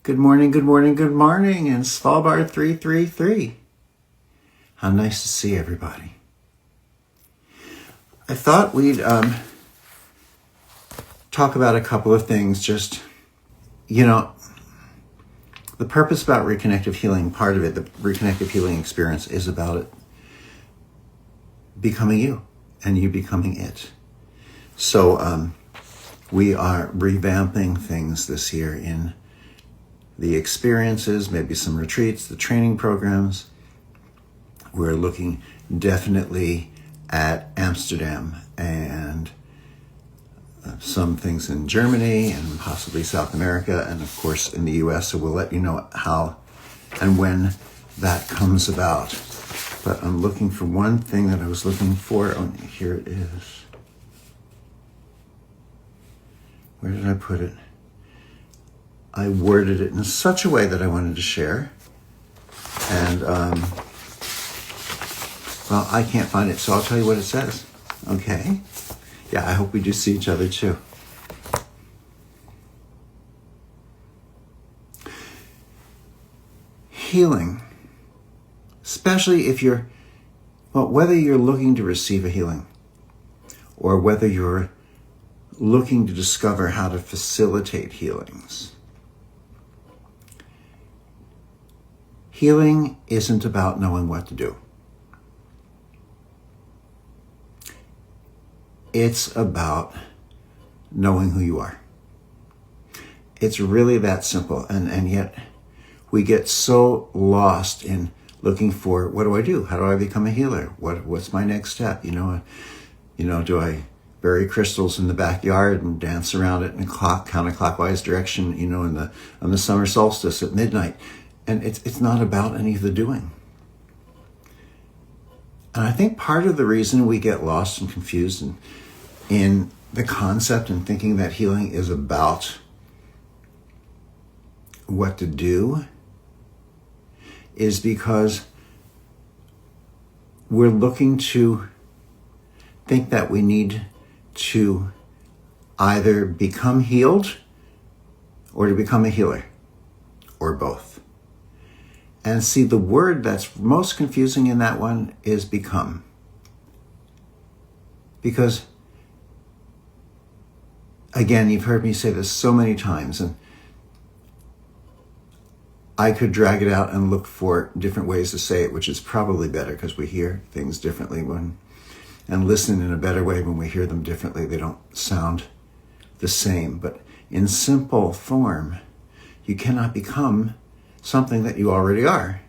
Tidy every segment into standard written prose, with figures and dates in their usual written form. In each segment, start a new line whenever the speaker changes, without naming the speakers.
Good morning, good morning, good morning, and Svalbard 333. How nice to see everybody. I thought we'd talk about a couple of things. Just, the purpose about Reconnective Healing, part of it, the Reconnective Healing experience is about it becoming you and you becoming it. So we are revamping things this year in the experiences, maybe some retreats, the training programs. We're looking definitely at Amsterdam and some things in Germany and possibly South America and of course in the US. So we'll let you know how and when that comes about. But I'm looking for one thing that I was looking for. Oh, here it is. Where did I put it? I worded it in such a way that I wanted to share. And, well, I can't find it, so I'll tell you what it says. Okay? Yeah, I hope we do see each other too. Healing. Especially if whether you're looking to receive a healing or whether you're looking to discover how to facilitate healings. Healing isn't about knowing what to do. It's about knowing who you are. It's really that simple. And yet we get so lost in looking for, what do I do? How do I become a healer? What's my next step? Do I bury crystals in the backyard and dance around it in a counterclockwise direction, on the summer solstice at midnight? And it's not about any of the doing. And I think part of the reason we get lost and confused in the concept and thinking that healing is about what to do is because we're looking to think that we need to either become healed or to become a healer, or both. And see, the word that's most confusing in that one is become. Because, again, you've heard me say this so many times, and I could drag it out and look for different ways to say it, which is probably better because we hear things differently and listen in a better way when we hear them differently. They don't sound the same. But in simple form, you cannot become something that you already are.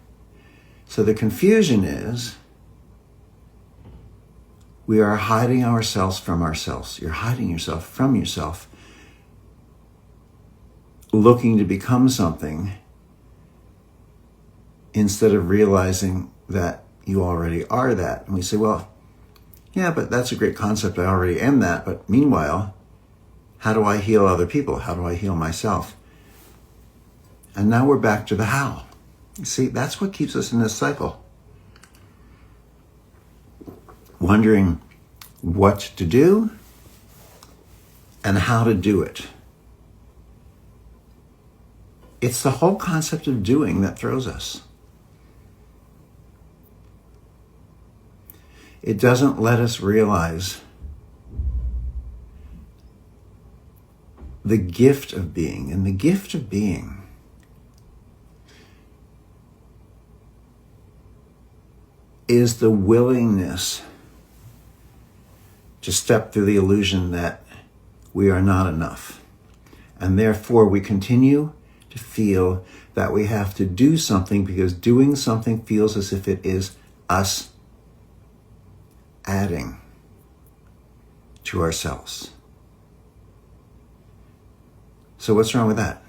So the confusion is we are hiding ourselves from ourselves. You're hiding yourself from yourself, looking to become something instead of realizing that you already are that. And we say, well, yeah, but that's a great concept. I already am that. But meanwhile, how do I heal other people? How do I heal myself? And now we're back to the how. You see, that's what keeps us in this cycle. Wondering what to do and how to do it. It's the whole concept of doing that throws us. It doesn't let us realize the gift of being. And the gift of being is the willingness to step through the illusion that we are not enough. And therefore we continue to feel that we have to do something because doing something feels as if it is us adding to ourselves. So what's wrong with that?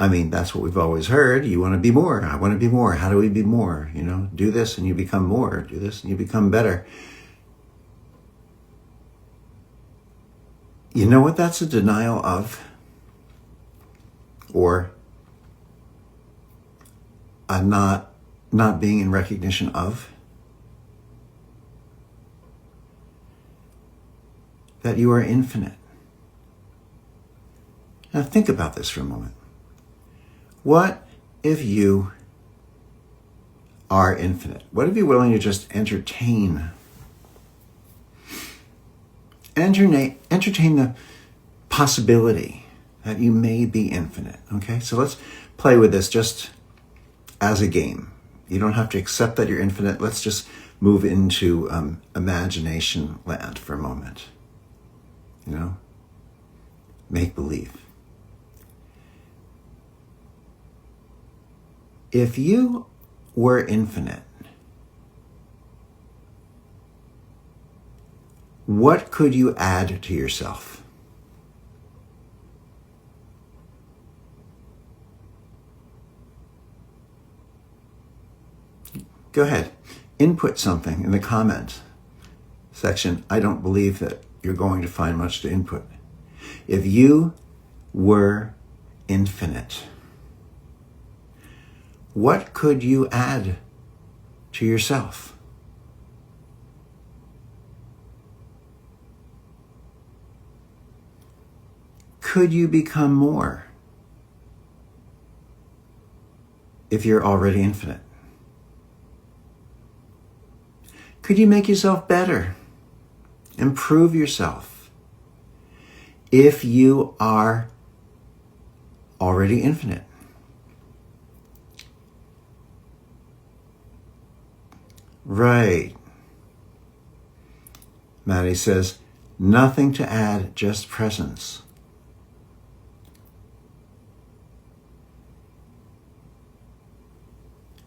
I mean, that's what we've always heard. You want to be more. I want to be more. How do we be more? Do this and you become more. Do this and you become better. You know what that's a denial of? Or a not being in recognition of? That you are infinite. Now think about this for a moment. What if you are infinite? What if you're willing to just entertain the possibility that you may be infinite? Okay, so let's play with this just as a game. You don't have to accept that you're infinite. Let's just move into imagination land for a moment. Make believe. If you were infinite, what could you add to yourself? Go ahead, input something in the comment section. I don't believe that you're going to find much to input. If you were infinite, what could you add to yourself? Could you become more if you're already infinite? Could you make yourself better? Improve yourself if you are already infinite? Right. Maddie says, nothing to add, just presence.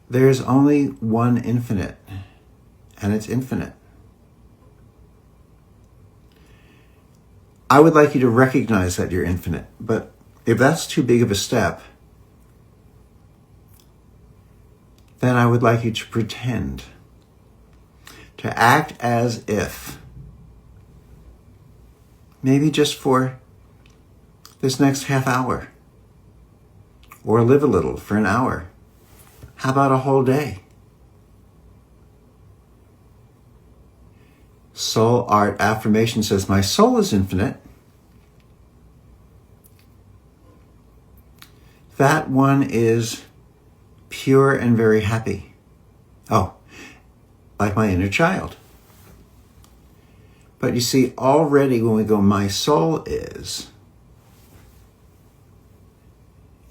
There's only one infinite, and it's infinite. I would like you to recognize that you're infinite, but if that's too big of a step, then I would like you to pretend, to act as if, maybe just for this next half hour, or live a little for an hour. How about a whole day? Soul Art Affirmation says, my soul is infinite. That one is pure and very happy. Oh, like my inner child. But you see, already when we go, my soul is,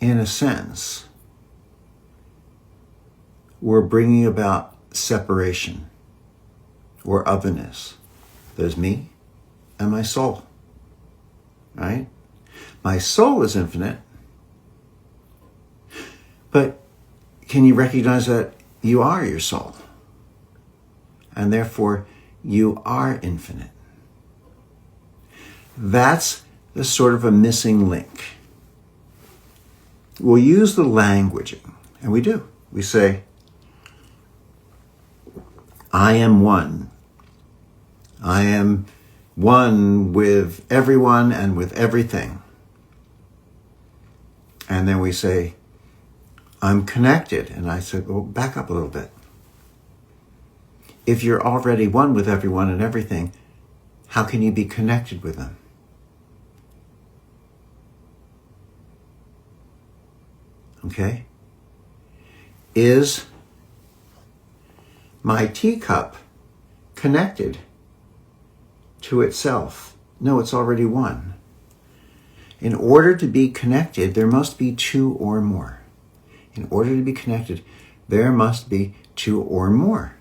in a sense, we're bringing about separation or otherness. There's me and my soul, right? My soul is infinite, but can you recognize that you are your soul? And therefore, you are infinite. That's the sort of a missing link. We'll use the languaging, and we do. We say, I am one. I am one with everyone and with everything. And then we say, I'm connected. And I said, well, back up a little bit. If you're already one with everyone and everything, how can you be connected with them? Okay? Is my teacup connected to itself? No, it's already one. In order to be connected, there must be two or more. In order to be connected, there must be two or more.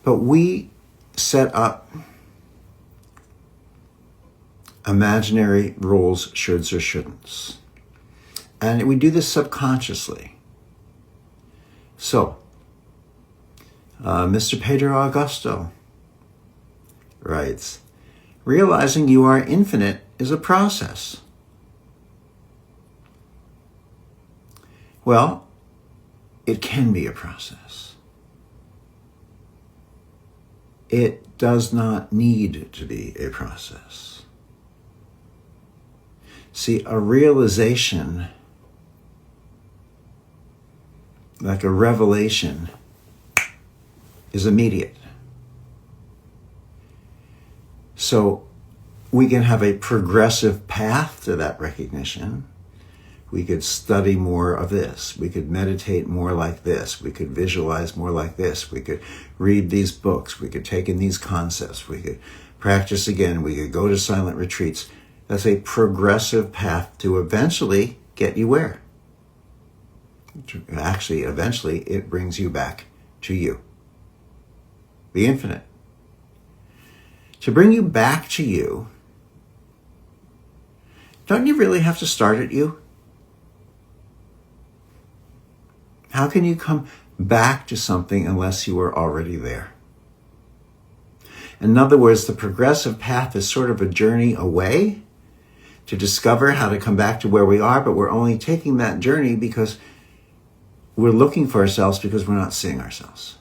But we set up imaginary rules, shoulds or shouldn'ts. And we do this subconsciously. So, Mr. Pedro Augusto writes, realizing you are infinite is a process. Well, it can be a process. It does not need to be a process. See, a realization, like a revelation, is immediate. So we can have a progressive path to that recognition, We could study more of this. We could meditate more like this. We could visualize more like this. We could read these books. We could take in these concepts. We could practice again. We could go to silent retreats. That's a progressive path to eventually get you where? Actually, eventually, it brings you back to you, the infinite. To bring you back to you, don't you really have to start at you? How can you come back to something unless you were already there? In other words, the progressive path is sort of a journey away to discover how to come back to where we are, but we're only taking that journey because we're looking for ourselves because we're not seeing ourselves.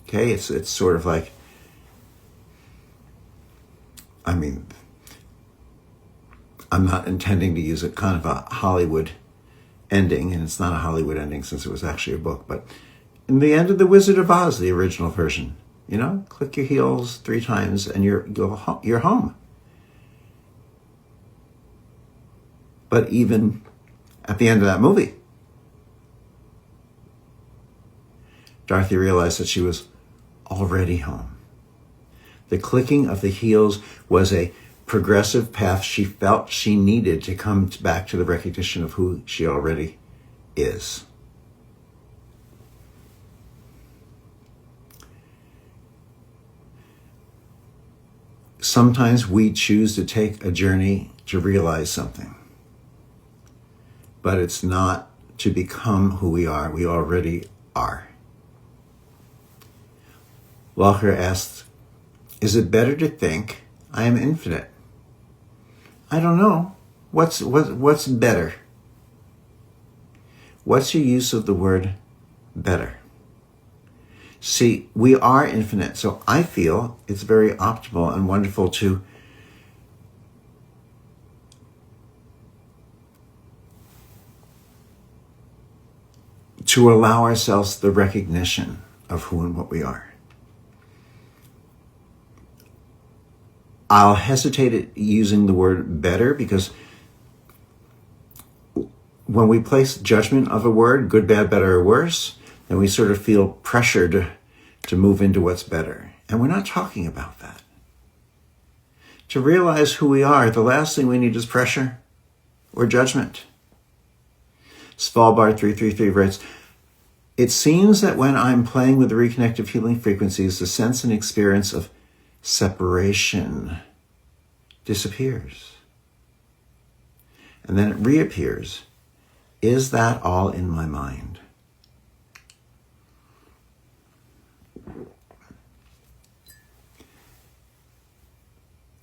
Okay, it's sort of like, I'm not intending to use a kind of a Hollywood ending, and it's not a Hollywood ending since it was actually a book, but in the end of The Wizard of Oz, the original version, click your heels 3 times and you're home. But even at the end of that movie, Dorothy realized that she was already home. The clicking of the heels was a progressive path she felt she needed to come back to the recognition of who she already is. Sometimes we choose to take a journey to realize something, but it's not to become who we are. We already are. Walker asked, is it better to think I am infinite? I don't know. What's better? What's your use of the word better? See, we are infinite, so I feel it's very optimal and wonderful to allow ourselves the recognition of who and what we are. I'll hesitate at using the word better because when we place judgment of a word, good, bad, better, or worse, then we sort of feel pressured to move into what's better. And we're not talking about that. To realize who we are, the last thing we need is pressure or judgment. Svalbard 333 writes, it seems that when I'm playing with the reconnective healing frequencies, the sense and experience of separation disappears. And then it reappears. Is that all in my mind?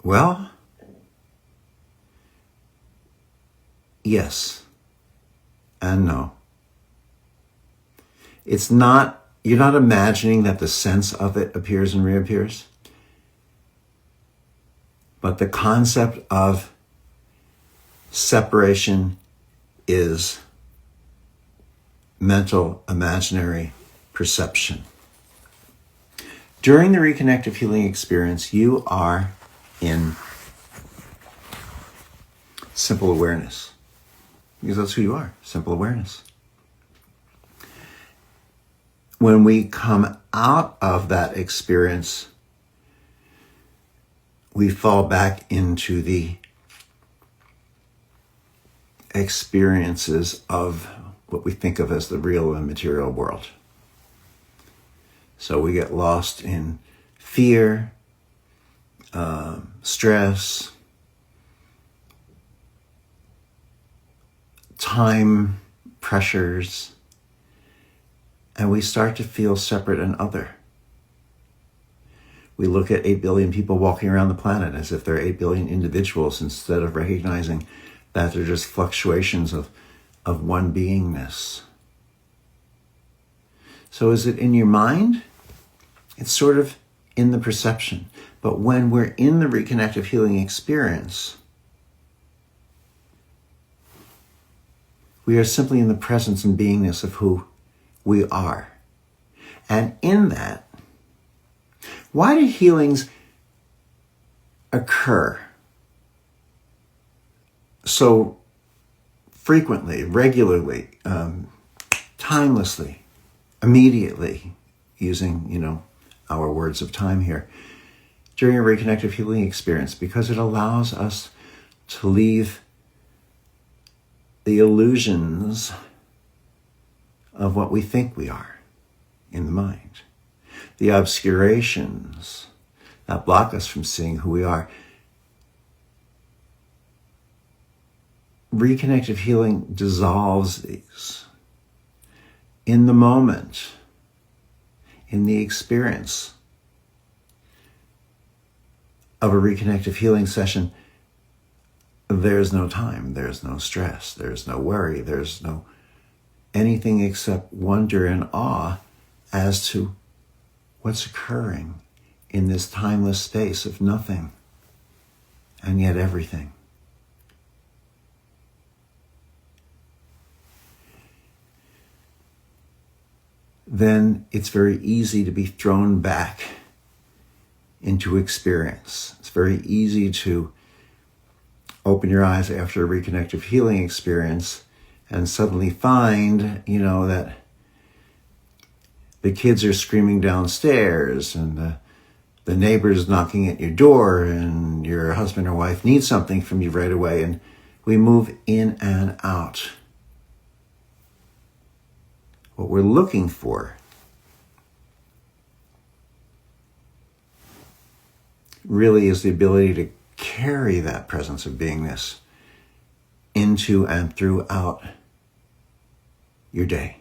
Well, yes and no. It's not, you're not imagining that the sense of it appears and reappears. But the concept of separation is mental, imaginary perception. During the reconnective healing experience, you are in simple awareness. Because that's who you are, simple awareness. When we come out of that experience, we fall back into the experiences of what we think of as the real and material world. So we get lost in fear, stress, time pressures, and we start to feel separate and other. We look at 8 billion people walking around the planet as if they're 8 billion individuals instead of recognizing that they're just fluctuations of one beingness. So is it in your mind? It's sort of in the perception. But when we're in the reconnective healing experience, we are simply in the presence and beingness of who we are. And in that, why do healings occur so frequently, regularly, timelessly, immediately, using, our words of time here, during a reconnective healing experience, because it allows us to leave the illusions of what we think we are in the mind, the obscurations that block us from seeing who we are. Reconnective healing dissolves these. In the moment, in the experience of a reconnective healing session, there's no time, there's no stress, there's no worry, there's no anything except wonder and awe as to what's occurring in this timeless space of nothing and yet everything. Then it's very easy to be thrown back into experience. It's very easy to open your eyes after a reconnective healing experience and suddenly find, that the kids are screaming downstairs and the neighbor's knocking at your door and your husband or wife needs something from you right away, and we move in and out. What we're looking for really is the ability to carry that presence of beingness into and throughout your day,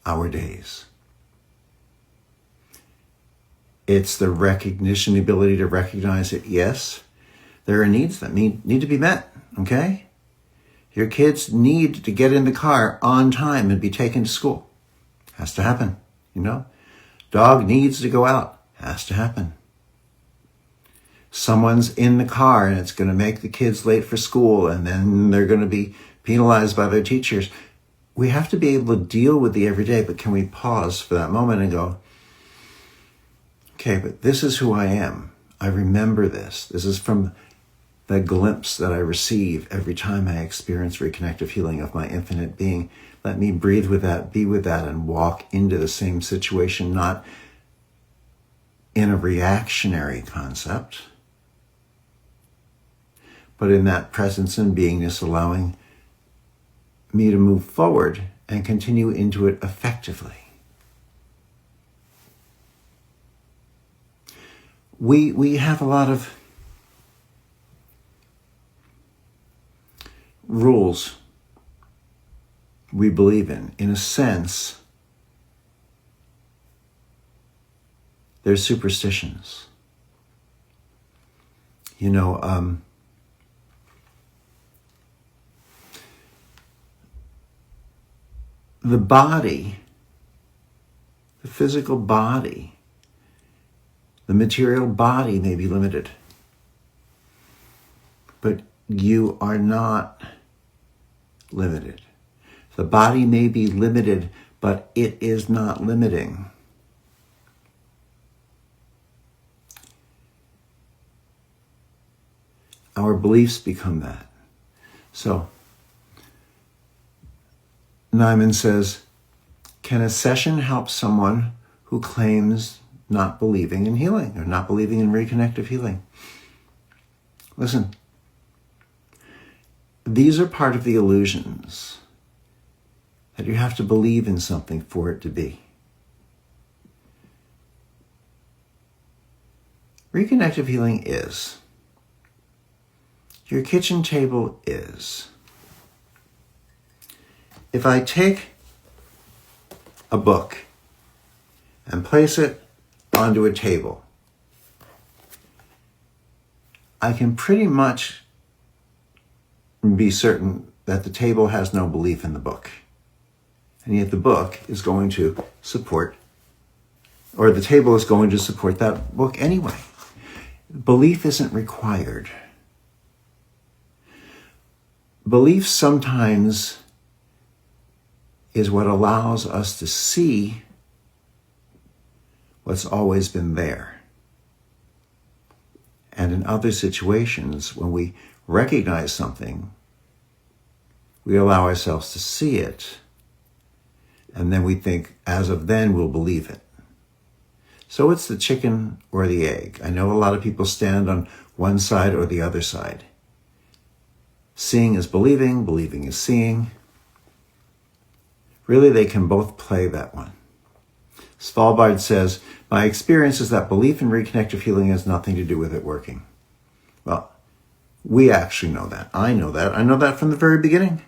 our days. It's the recognition, the ability to recognize that, yes, there are needs that need to be met, okay? Your kids need to get in the car on time and be taken to school. Has to happen, Dog needs to go out. Has to happen. Someone's in the car and it's going to make the kids late for school and then they're going to be penalized by their teachers. We have to be able to deal with the everyday, but can we pause for that moment and go, okay, but this is who I am. I remember this. This is from the glimpse that I receive every time I experience reconnective healing of my infinite being. Let me breathe with that, be with that, and walk into the same situation, not in a reactionary concept, but in that presence and beingness, allowing me to move forward and continue into it effectively. We have a lot of rules we believe in a sense, they're superstitions. The body, the physical body, the material body may be limited, but you are not limited. The body may be limited, but it is not limiting. Our beliefs become that. So, Nyman says, can a session help someone who claims not believing in healing or not believing in reconnective healing? Listen, these are part of the illusions that you have to believe in something for it to be. Reconnective healing is. Your kitchen table is. If I take a book and place it onto a table, I can pretty much be certain that the table has no belief in the book. And yet the book is going to support, or the table is going to support that book anyway. Belief isn't required. Belief sometimes is what allows us to see what's always been there. And in other situations, when we recognize something We allow ourselves to see it, and then we think, as of then, we'll believe it. So it's the chicken or the egg. I know a lot of people stand on one side or the other side. Seeing is believing, believing is seeing. Really, they can both play that one. Svalbard says, my experience is that belief in reconnective healing has nothing to do with it working. Well, we actually know that. I know that. I know that from the very beginning.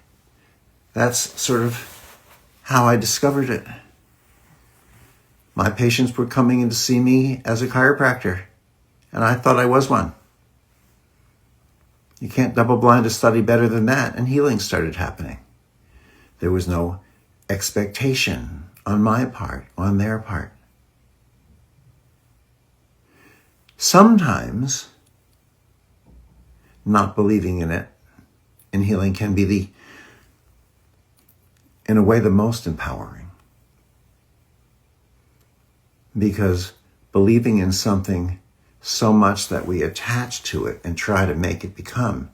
That's sort of how I discovered it. My patients were coming in to see me as a chiropractor, and I thought I was one. You can't double-blind a study better than that, and healing started happening. There was no expectation on my part, on their part. Sometimes not believing in it, in healing, can be in a way, the most empowering. Because believing in something so much that we attach to it and try to make it become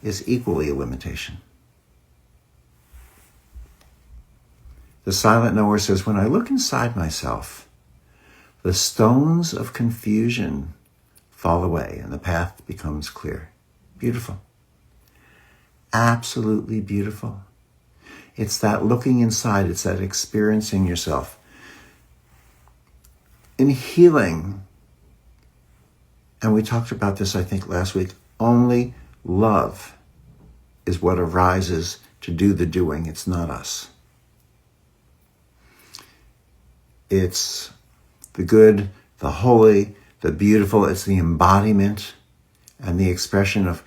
is equally a limitation. The silent knower says, when I look inside myself, the stones of confusion fall away and the path becomes clear. Beautiful. Absolutely beautiful. It's that looking inside. It's that experiencing yourself. In healing, and we talked about this, I think, last week, only love is what arises to do the doing. It's not us. It's the good, the holy, the beautiful. It's the embodiment and the expression of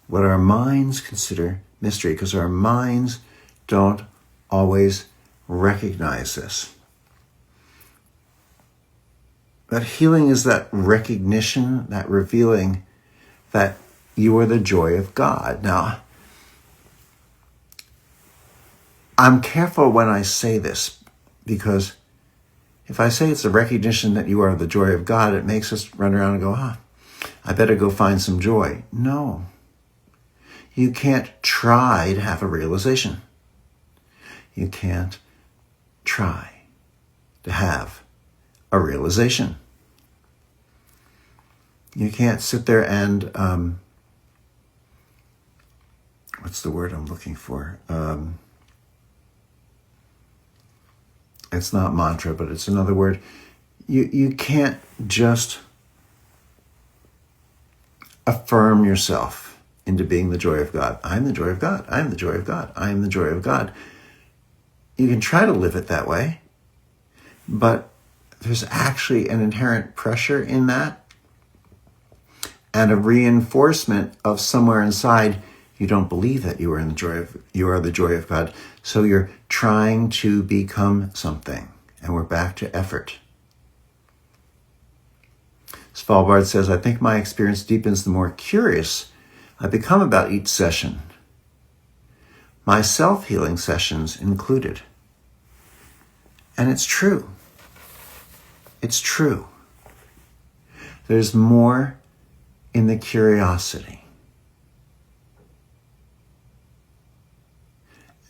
what our minds consider mystery, because our minds don't always recognize this. But healing is that recognition, that revealing that you are the joy of God. Now, I'm careful when I say this, because if I say it's a recognition that you are the joy of God, it makes us run around and go, I better go find some joy. No. You can't try to have a realization. You can't try to have a realization. You can't sit there and, what's the word I'm looking for? It's not mantra, but it's another word. You can't just affirm yourself into being the joy of God. I'm the joy of God. I'm the joy of God. I'm the joy of God. You can try to live it that way, but there's actually an inherent pressure in that and a reinforcement of somewhere inside you don't believe that you are the joy of God. So you're trying to become something, and we're back to effort. Svalbard says, I think my experience deepens the more curious I become about each session. My self-healing sessions included. And it's true. It's true. There's more in the curiosity.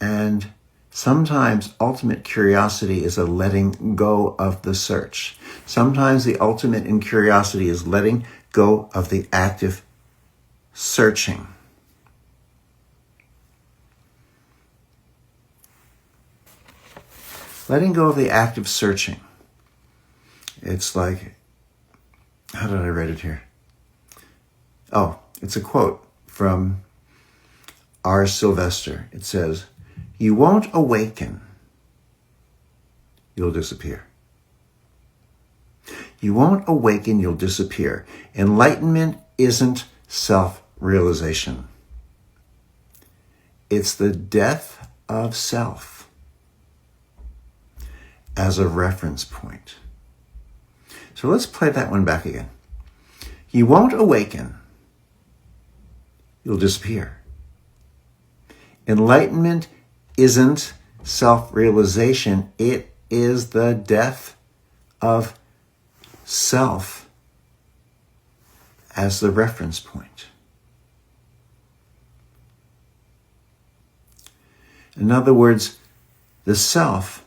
And sometimes ultimate curiosity is a letting go of the search. Sometimes the ultimate in curiosity is letting go of the active searching. Letting go of the active searching. It's like, how did I write it here? Oh, it's a quote from R. Sylvester. It says, you won't awaken, you'll disappear. You won't awaken, you'll disappear. Enlightenment isn't self-realization. It's the death of self as a reference point. So let's play that one back again. You won't awaken, you'll disappear. Enlightenment isn't self-realization. It is the death of self as the reference point. In other words, the self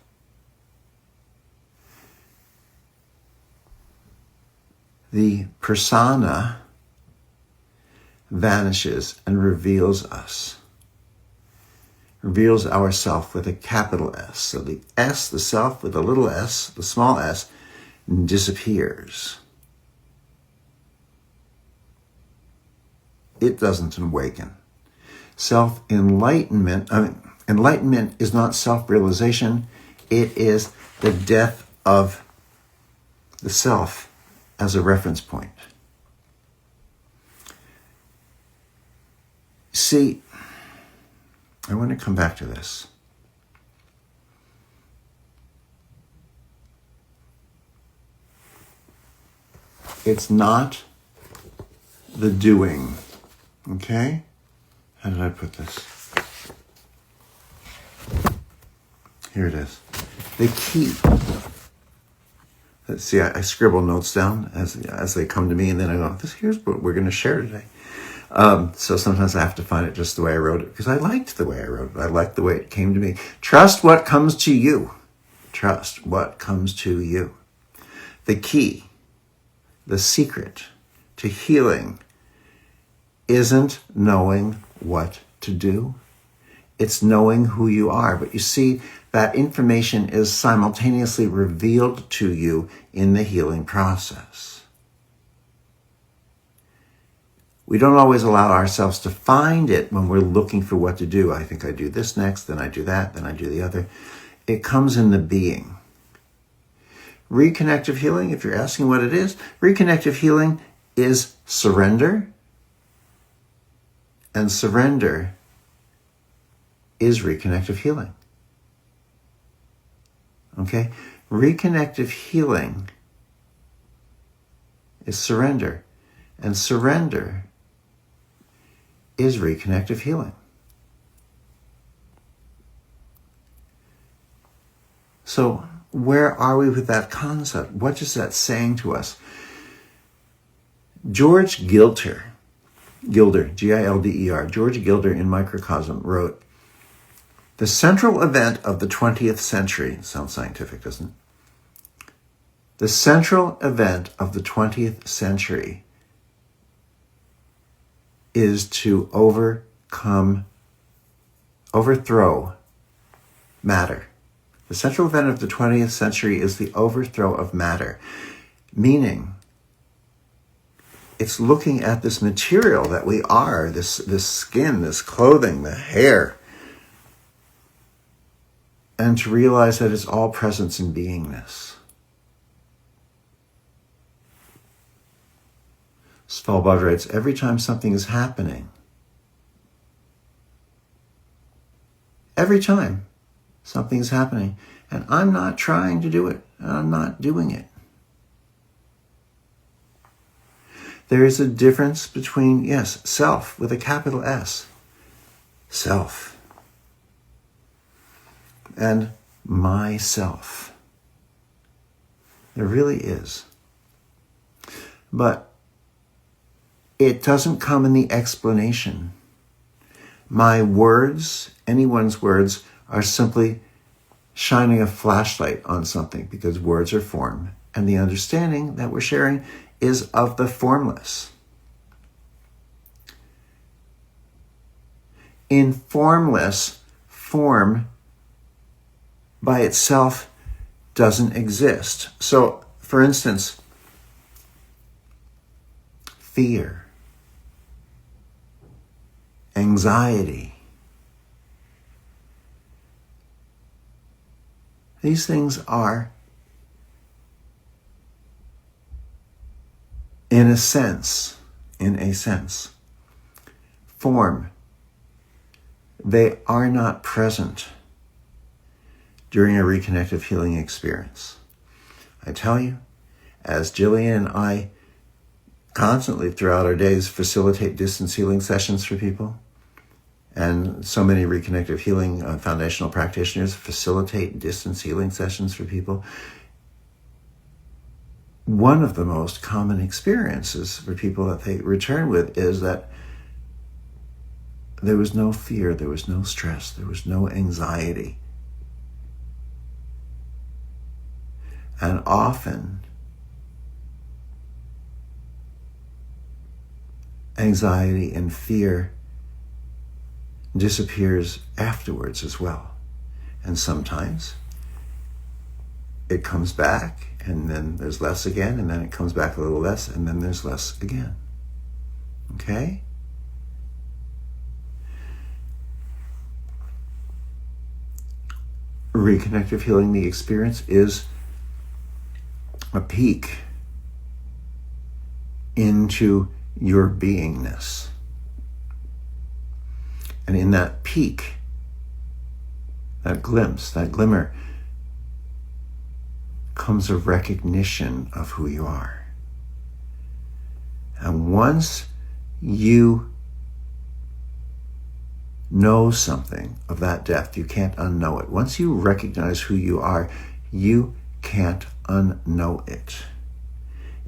the persona vanishes and reveals us. Reveals ourself with a capital S. So the S, the self with a little s, the small s, disappears. It doesn't awaken. Self-enlightenment, enlightenment is not self-realization. It is the death of the self as a reference point. See, I want to come back to this. It's not the doing, okay? How did I put this? Here it is. The key. See, I scribble notes down as they come to me, and then I go, here's what we're going to share today. So sometimes I have to find it just the way I wrote it, because I liked the way I wrote it. I liked the way it came to me. Trust what comes to you. Trust what comes to you. The key, the secret to healing isn't knowing what to do. It's knowing who you are. But you see, that information is simultaneously revealed to you in the healing process. We don't always allow ourselves to find it when we're looking for what to do. I think I do this next, then I do that, then I do the other. It comes in the being. Reconnective healing, if you're asking what it is, reconnective healing is surrender. And surrender is reconnective healing. Okay? Reconnective healing is surrender. And surrender is reconnective healing. So where are we with that concept? What is that saying to us? George Gilder, Gilder, George Gilder in Microcosm wrote, "The central event of the 20th century," sounds scientific, doesn't it? The central event of the 20th century is to overthrow matter. The central event of the 20th century is the overthrow of matter, meaning it's looking at this material that we are, this skin, this clothing, the hair, and to realize that it's all presence and beingness. Svalbard writes, every time something is happening, every time something is happening, and I'm not trying to do it, and I'm not doing it. There is a difference between, yes, self with a capital S, self, and myself. There really is. But it doesn't come in the explanation. My words, anyone's words, are simply shining a flashlight on something, because words are form, and the understanding that we're sharing is of the formless. In formless, form by itself doesn't exist. So, for instance, fear, anxiety, these things are, in a sense, form. They are not present during a reconnective healing experience. I tell you, as Jillian and I constantly throughout our days facilitate distance healing sessions for people, and so many reconnective healing foundational practitioners facilitate distance healing sessions for people, one of the most common experiences for people that they return with is that there was no fear, there was no stress, there was no anxiety. And often, anxiety and fear disappears afterwards as well. And sometimes it comes back, and then there's less again, and then it comes back a little less, and then there's less again. Okay? Reconnective healing, the experience, is a peek into your beingness. And in that peek, that glimpse, that glimmer, comes a recognition of who you are. And once you know something of that depth, you can't unknow it. Once you recognize who you are, you can't unknow it.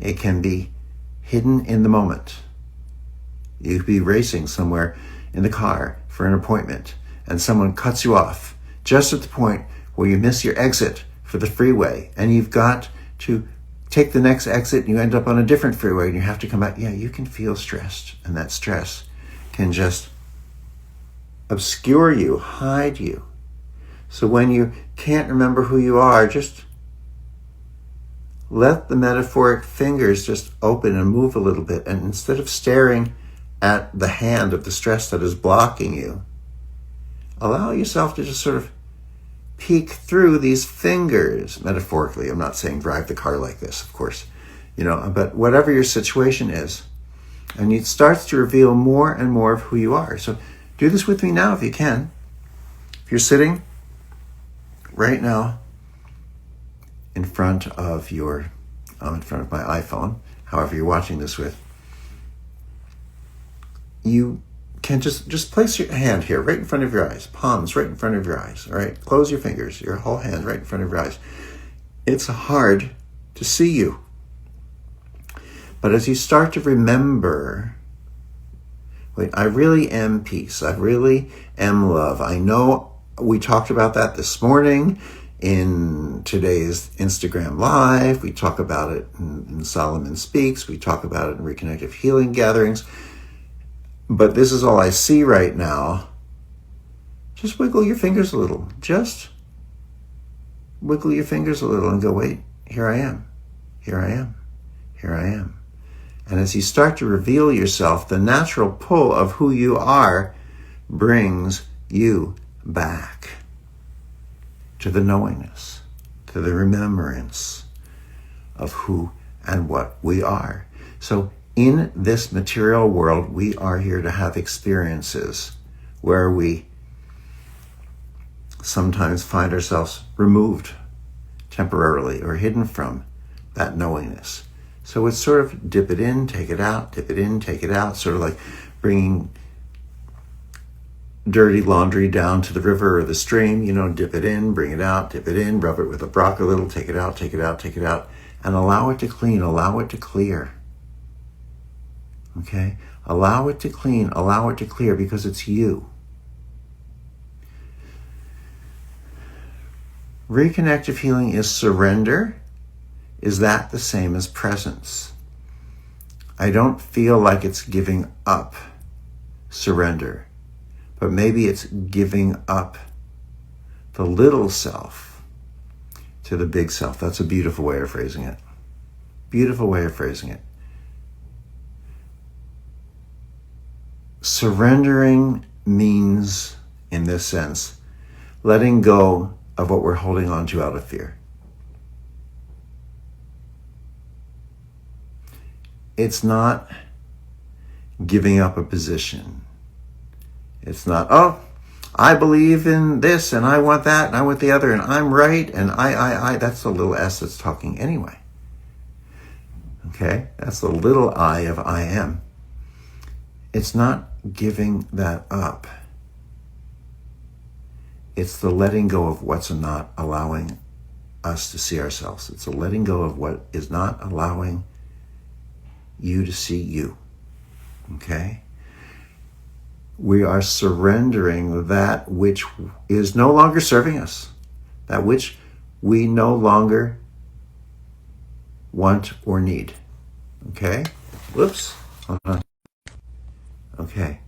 It can be hidden in the moment. You could be racing somewhere in the car for an appointment, and someone cuts you off just at the point where you miss your exit for the freeway, and you've got to take the next exit, and you end up on a different freeway, and you have to come back. Yeah, you can feel stressed, and that stress can just obscure you, hide you. So when you can't remember who you are, just let the metaphoric fingers just open and move a little bit, and instead of staring at the hand of the stress that is blocking you, allow yourself to just sort of peek through these fingers, metaphorically. I'm not saying drive the car like this, of course, but whatever your situation is, and it starts to reveal more and more of who you are. So do this with me now if you can. If you're sitting right now in front of my iPhone, however you're watching this with, you can just place your hand here right in front of your eyes, palms right in front of your eyes, all right? Close your fingers, your whole hand right in front of your eyes. It's hard to see you. But as you start to remember, wait, I really am peace. I really am love. I know we talked about that this morning in today's Instagram Live. We talk about it in Solomon Speaks. We talk about it in Reconnective Healing gatherings. But this is all I see right now. Just wiggle your fingers a little. Just wiggle your fingers a little and go, wait, here I am. Here I am. Here I am. And as you start to reveal yourself, the natural pull of who you are brings you back to the knowingness, to the remembrance of who and what we are. So in this material world, we are here to have experiences where we sometimes find ourselves removed temporarily or hidden from that knowingness. So it's sort of dip it in, take it out, dip it in, take it out, sort of like bringing dirty laundry down to the river or the stream, dip it in, bring it out, dip it in, rub it with a rock a little, take it out, take it out, take it out, and allow it to clean, allow it to clear. Okay? Allow it to clean, allow it to clear, because it's you. Reconnective healing is surrender. Is that the same as presence? I don't feel like it's giving up surrender, but maybe it's giving up the little self to the big self. That's a beautiful way of phrasing it. Beautiful way of phrasing it. Surrendering means, in this sense, letting go of what we're holding on to out of fear. It's not giving up a position. It's not, I believe in this and I want that and I want the other and I'm right and I. That's the little s that's talking anyway. Okay? That's the little I of I am. It's not giving that up. It's the letting go of what's not allowing us to see ourselves. It's the letting go of what is not allowing you to see you. Okay? We are surrendering that which is no longer serving us, that which we no longer want or need. Okay? Whoops. Hold on. Okay.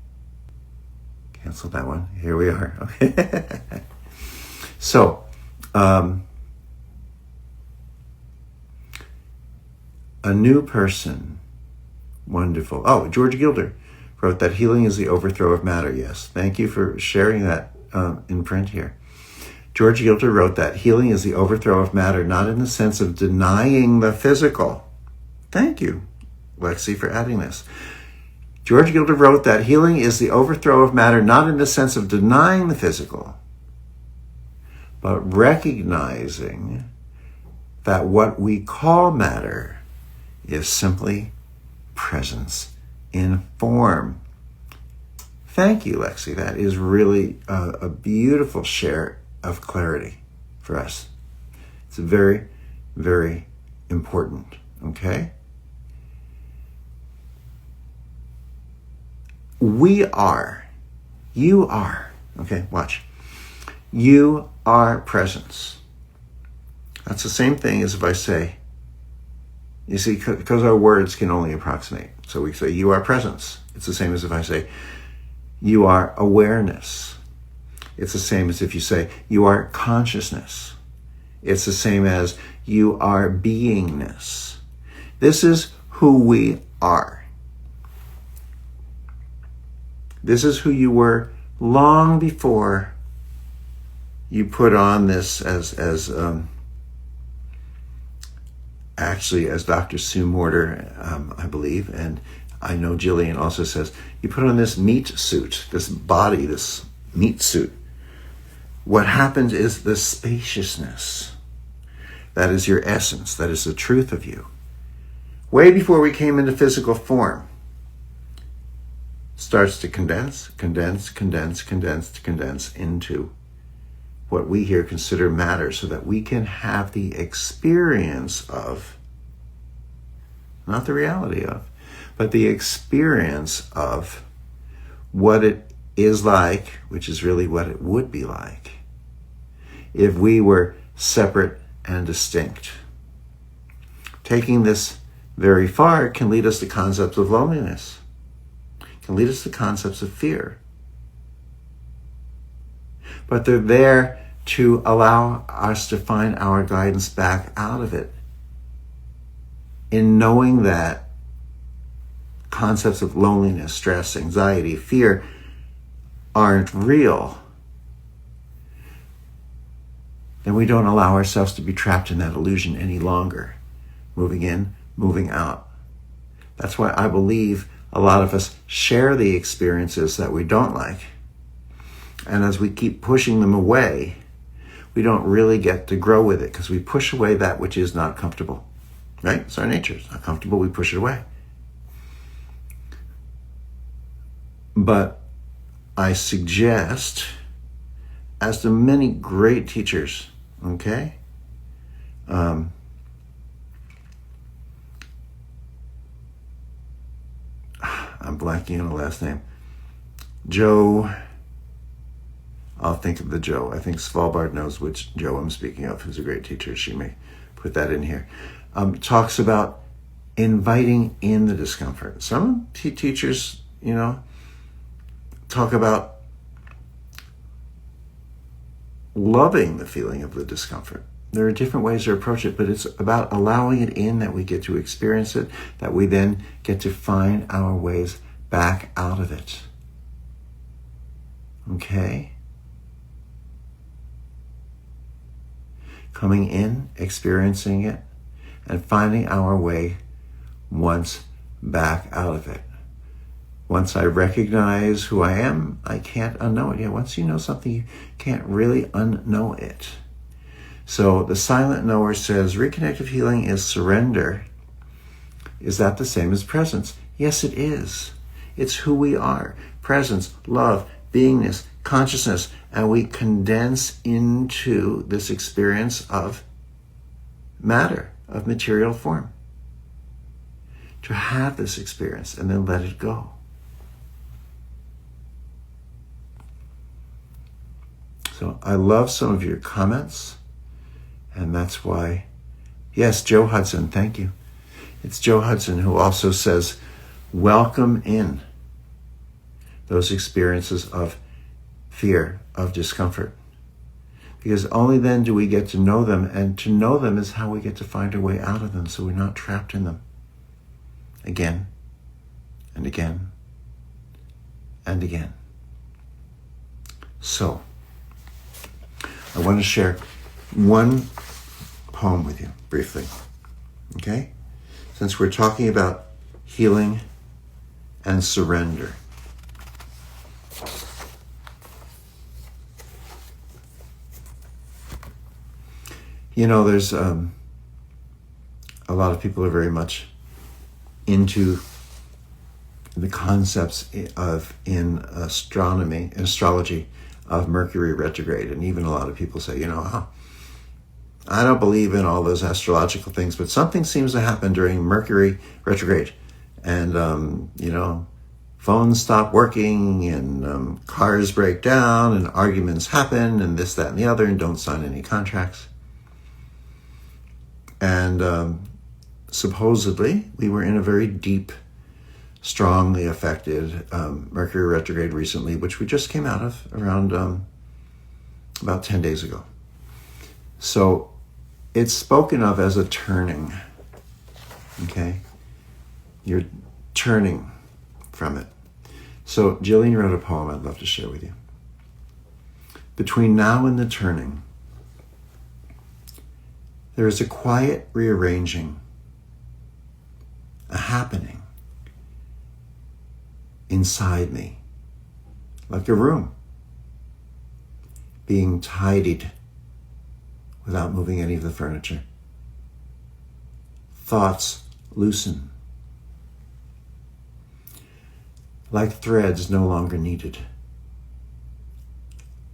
Cancel that one. Here we are. Okay. So, a new person. Wonderful. Oh, George Gilder wrote that healing is the overthrow of matter. Yes. Thank you for sharing that in print here. George Gilder wrote that healing is the overthrow of matter, not in the sense of denying the physical. Thank you, Lexi, for adding this. George Gilder wrote that healing is the overthrow of matter, not in the sense of denying the physical, but recognizing that what we call matter is simply presence in form. Thank you, Lexi. That is really a beautiful share of clarity for us. It's very, very important, okay? We are, you are, okay, watch. You are presence. That's the same thing as if I say, you see, because our words can only approximate. So we say, you are presence. It's the same as if I say, you are awareness. It's the same as if you say, you are consciousness. It's the same as you are beingness. This is who we are. This is who you were long before you put on this as Dr. Sue Morter, I believe, and I know Jillian also says, you put on this meat suit, this body, this meat suit. What happens is the spaciousness. That is your essence. That is the truth of you. Way before we came into physical form, starts to condense into what we here consider matter, so that we can have the experience of, not the reality of, but the experience of what it is like, which is really what it would be like if we were separate and distinct. Taking this very far can lead us to concepts of loneliness, can lead us to concepts of fear. But they're there to allow us to find our guidance back out of it, in knowing that concepts of loneliness, stress, anxiety, fear aren't real. Then we don't allow ourselves to be trapped in that illusion any longer, moving in, moving out. That's why I believe a lot of us share the experiences that we don't like. And as we keep pushing them away, we don't really get to grow with it, because we push away that which is not comfortable. Right? It's our nature. It's not comfortable, we push it away. But I suggest, as do many great teachers, okay? I'm blanking on the last name. Joe, I'll think of the Joe. I think Svalbard knows which Joe I'm speaking of, who's a great teacher. She may put that in here. Talks about inviting in the discomfort. Some teachers, talk about loving the feeling of the discomfort. There are different ways to approach it, but it's about allowing it in, that we get to experience it, that we then get to find our ways back out of it. Okay? Coming in, experiencing it, and finding our way once back out of it. Once I recognize who I am, I can't unknow it. Yeah, once you know something, you can't really unknow it. So the silent knower says, reconnective healing is surrender. Is that the same as presence? Yes, it is. It's who we are. Presence, love, beingness, consciousness. And we condense into this experience of matter, of material form. To have this experience and then let it go. So I love some of your comments, and that's why, yes, Joe Hudson, thank you. It's Joe Hudson who also says, welcome in those experiences of fear, of discomfort. Because only then do we get to know them, and to know them is how we get to find our way out of them, so we're not trapped in them again and again and again. So, I want to share one poem with you briefly, okay? Since we're talking about healing and surrender. You know, there's a lot of people are very much into the concepts in astrology of Mercury retrograde. And even a lot of people say, I don't believe in all those astrological things, but something seems to happen during Mercury retrograde. And, phones stop working, and cars break down, and arguments happen, and this, that, and the other, and don't sign any contracts. And supposedly, we were in a very deep, strongly affected Mercury retrograde recently, which we just came out of around about 10 days ago. So it's spoken of as a turning, okay? You're turning from it. So Jillian wrote a poem I'd love to share with you. Between now and the turning, there is a quiet rearranging, a happening inside me, like a room being tidied without moving any of the furniture. Thoughts loosen, like threads no longer needed.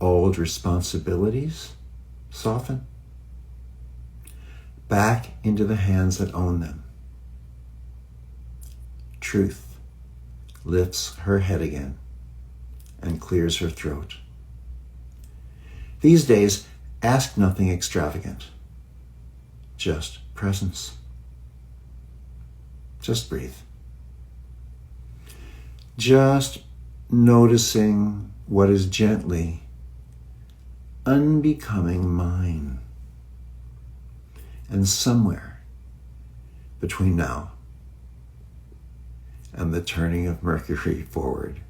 Old responsibilities soften, back into the hands that own them. Truth lifts her head again and clears her throat. These days, ask nothing extravagant, just presence. Just breathe. Just noticing what is gently unbecoming mine. And somewhere between now and the turning of Mercury forward,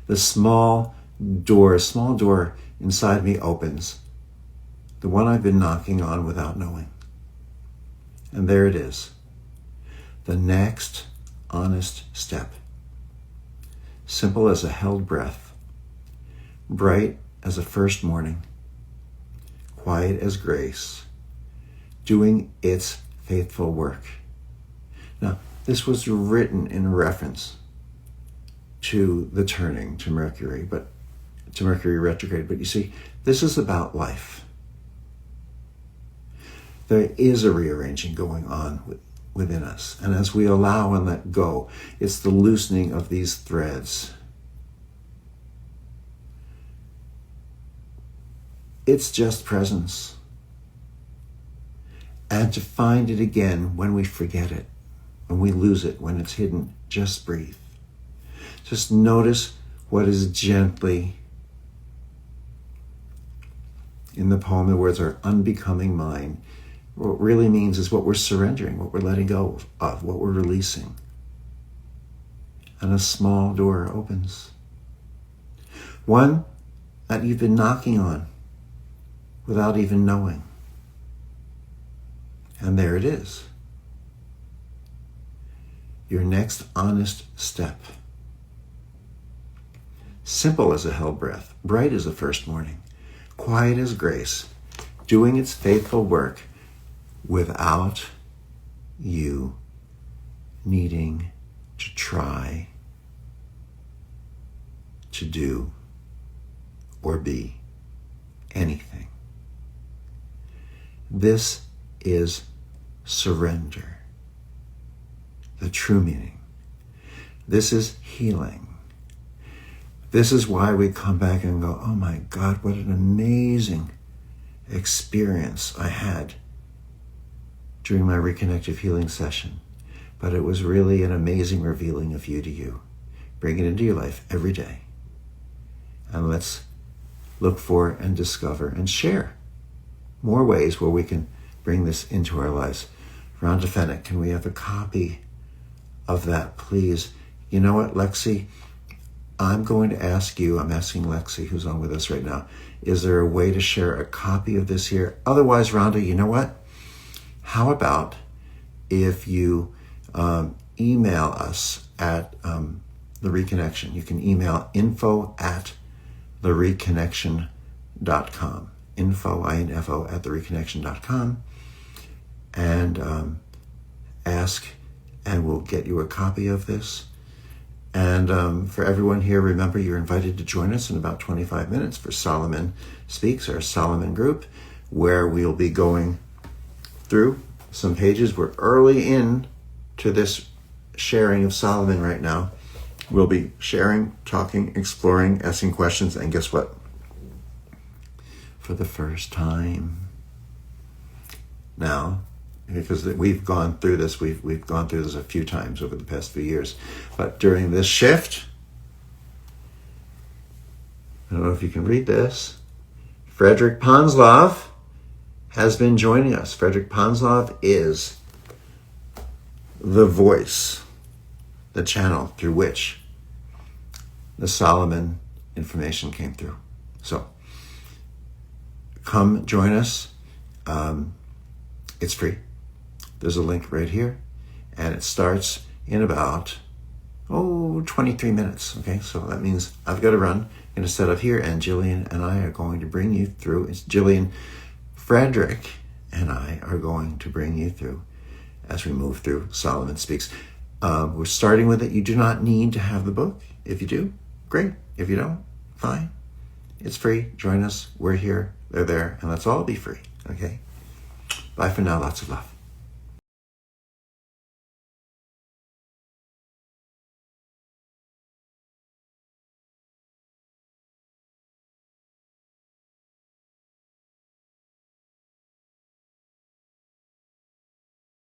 the small door inside me opens, the one I've been knocking on without knowing. And there it is, the next honest step. Simple as a held breath, bright as a first morning, quiet as grace, doing its faithful work. Now, this was written in reference to the turning to Mercury retrograde. But you see, this is about life. There is a rearranging going on within us. And as we allow and let go, it's the loosening of these threads. It's just presence. And to find it again when we forget it, when we lose it, when it's hidden, just breathe. Just notice what is gently, in the poem, the words are unbecoming mine. What it really means is what we're surrendering, what we're letting go of, what we're releasing. And a small door opens. One that you've been knocking on without even knowing. And there it is. Your next honest step. Simple as a held breath, bright as a first morning, quiet as grace, doing its faithful work without you needing to try to do or be anything. This is surrender, the true meaning. This is healing. This is why we come back and go, oh my God, what an amazing experience I had during my Reconnective Healing session. But it was really an amazing revealing of you to you. Bring it into your life every day. And let's look for and discover and share more ways where we can bring this into our lives. Rhonda Fennick, can we have a copy of that, please? You know what, Lexi? I'm going to ask you, I'm asking Lexi, who's on with us right now, is there a way to share a copy of this here? Otherwise, Rhonda, you know what? How about if you email us at The Reconnection? You can email info@thereconnection.com. Info at thereconnection.com, and ask, and we'll get you a copy of this. And for everyone here, remember, you're invited to join us in about 25 minutes for Solomon Speaks, our Solomon group, where we'll be going through some pages. We're early in to this sharing of Solomon right now. We'll be sharing, talking, exploring, asking questions, and guess what? For the first time now, because we've gone through this, we've gone through this a few times over the past few years, but during this shift, I don't know if you can read this, Frederick Ponslov has been joining us. Frederick Ponslov is the voice, the channel through which the Solomon information came through. So come join us. It's free. There's a link right here, and it starts in about 23 minutes. Okay, so that means I've got to run. I'm going to set up here, and Jillian and I are going to bring you through. It's Jillian, Frederick, and I are going to bring you through as we move through Solomon Speaks. We're starting with it. You do not need to have the book. If you do, great. If you don't, fine. It's free. Join us. We're here. They're there. And let's all be free. Okay? Bye for now. Lots of love.